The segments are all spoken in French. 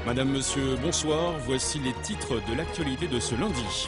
Madame, Monsieur, bonsoir. Voici les titres de l'actualité de ce lundi.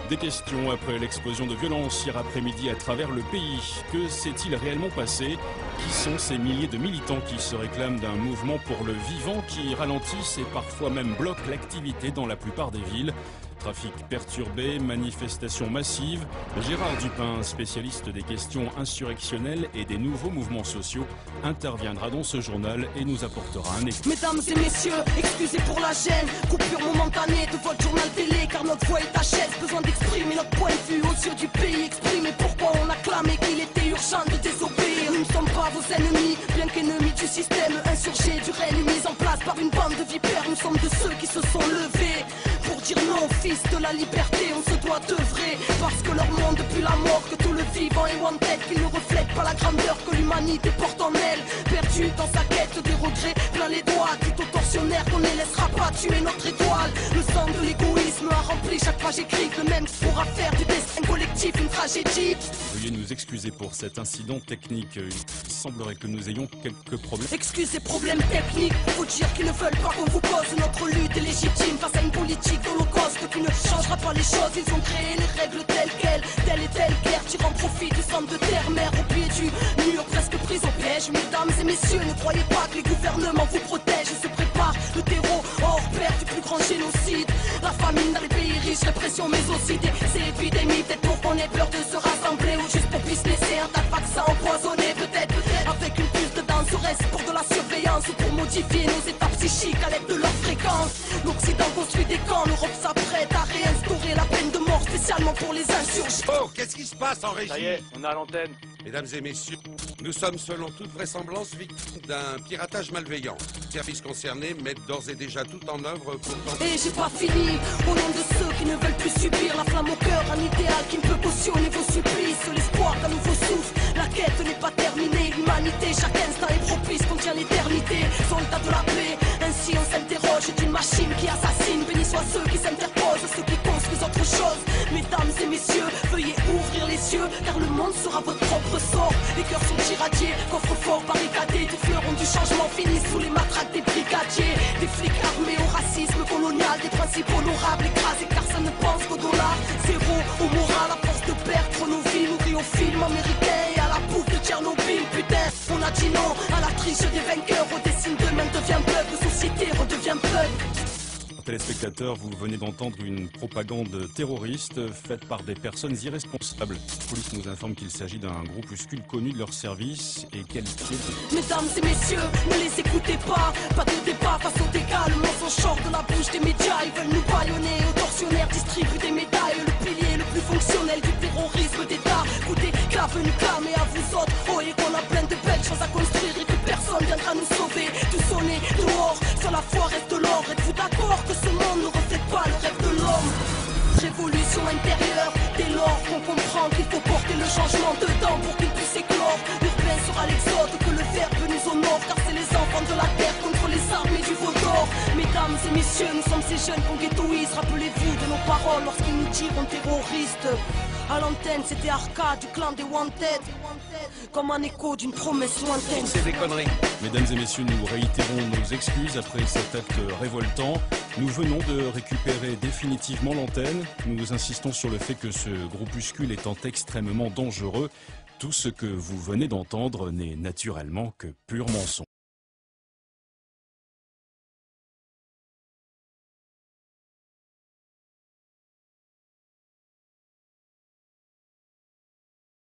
Des questions après l'explosion de violence hier après-midi à travers le pays. Que s'est-il réellement passé? Qui sont ces milliers de militants qui se réclament d'un mouvement pour le vivant qui ralentissent et parfois même bloquent l'activité dans la plupart des villes? Trafic perturbé, manifestations massives. Gérard Dupin, spécialiste des questions insurrectionnelles et des nouveaux mouvements sociaux, interviendra dans ce journal et nous apportera un écho. Mesdames et messieurs, excusez pour la gêne, coupure momentanée de votre journal télé, car notre voix est HS, besoin d'exprimer notre point de vue aux yeux du pays, exprimer pourquoi on a clamé qu'il était urgent de désobéir. Nous ne sommes pas vos ennemis, bien qu'ennemis du système insurgé, du règne mis en place par une bande de vipères. Nous sommes de ceux qui se sont levés pour dire non, fils de la liberté, on se doit d'œuvrer, parce que leur monde depuis la mort, que tout le vivant est wanted, qu'ils ne reflètent pas la grandeur que l'humanité porte en elle, perdue dans sa quête des regrets, plein les doigts, dit aux tortionnaires qu'on ne laissera pas tuer notre étoile. Le sang de l'égoïsme a rempli chaque page écrite, le même pourra faire du destin collectif une tragédie. Veuillez nous excuser pour cet incident technique. Il semblerait que nous ayons quelques problèmes. Excusez, problèmes techniques, faut dire qu'ils ne veulent pas qu'on vous pose. Notre lutte est légitime face à une politique d'holocauste qui ne changera pas les choses. Ils ont créé les règles telles quelles, telle et telle guerre, tirant profit du centre de terre, mer au pied du mur, presque prise au piège. Mesdames et messieurs, ne croyez pas que les gouvernements vous protègent. Ils se préparent le terreau hors pair du plus grand génocide. La famine dans les pays riches, répression mais aussi ces épidémies. Peut-être pour qu'on ait peur de se rassembler ou juste pour businesser un tas de vaccins empoisonnés. Peut-être avec une puce dedans, serait-ce pour de la surveillance ou pour modifier nos états psychiques à l'aide de leur fréquence. L'Occident construit des camps, l'Europe s'apprête à réinstaurer la peine de mort spécialement pour les insurgés. Oh, qu'est-ce qui se passe en régie? Ça y est, on est à l'antenne. Mesdames et messieurs, nous sommes selon toute vraisemblance victimes d'un piratage malveillant. Les services concernés mettent d'ores et déjà tout en œuvre pour tenter... Et j'ai pas fini, au nom de ceux qui ne veulent plus subir la flamme au cœur, un idéal qui ne peut cautionner vos supplices, l'espoir d'un nouveau souffle, la quête n'est pas terminée, l'humanité chaque instant est propice, contient l'éternité, soldats de la paix, ainsi on s'interroge d'une machine qui assassine, bénis soient ceux qui s'interposent, ceux qui construisent autre chose. Mesdames et messieurs, veuillez ouvrir les yeux, car le monde sera votre propre sort. Les cœurs sont irradiés, coffres forts barricadés, tous fleurons du changement finissent sous les matraques des brigadiers. Des flics armés au racisme colonial, des principes honorables écrasés car ça ne pense qu'au dollar. Zéro au moral, à force de perdre nos vies, nourris aux films américains et à la bouffe de Tchernobyl. Putain, on a dit non à la triche des vainqueurs, au dessin d'eux-mêmes devient peuple, de société redevient peuple. Téléspectateurs, vous venez d'entendre une propagande terroriste faite par des personnes irresponsables. La police nous informe qu'il s'agit d'un groupuscule connu de leur service et qualifié de... Mesdames et messieurs, ne les écoutez pas, pas de débat face au dégâts, le mensonge sort de la bouche des médias, ils veulent nous bâillonner, aux tortionnaires distribuent des médailles, le pilier le plus fonctionnel du terrorisme d'État, écoutez, venu clamer à vous autres, oh et qu'on a plein de belles choses à construire et que personne viendra nous sauver, tout sonner dehors, sur la foi reste l'or, êtes-vous d'accord que ce monde ne reflète pas le rêve de l'homme? Révolution intérieure, dès lors qu'on comprend qu'il faut porter le changement dedans pour qu'il puisse éclore. L'urbain sera l'exode, que le verbe nous honore, car c'est les enfants de la terre contre les armées du veau d'or. Mesdames et messieurs, nous sommes ces jeunes qu'on ghettoise, rappelez-vous de nos paroles lorsqu'ils nous diront terroristes. À l'antenne, c'était Arcade du clan des Wanted, comme un écho d'une promesse lointaine. C'est des conneries. Mesdames et messieurs, nous réitérons nos excuses après cet acte révoltant. Nous venons de récupérer définitivement l'antenne. Nous insistons sur le fait que ce groupuscule étant extrêmement dangereux, tout ce que vous venez d'entendre n'est naturellement que pur mensonge.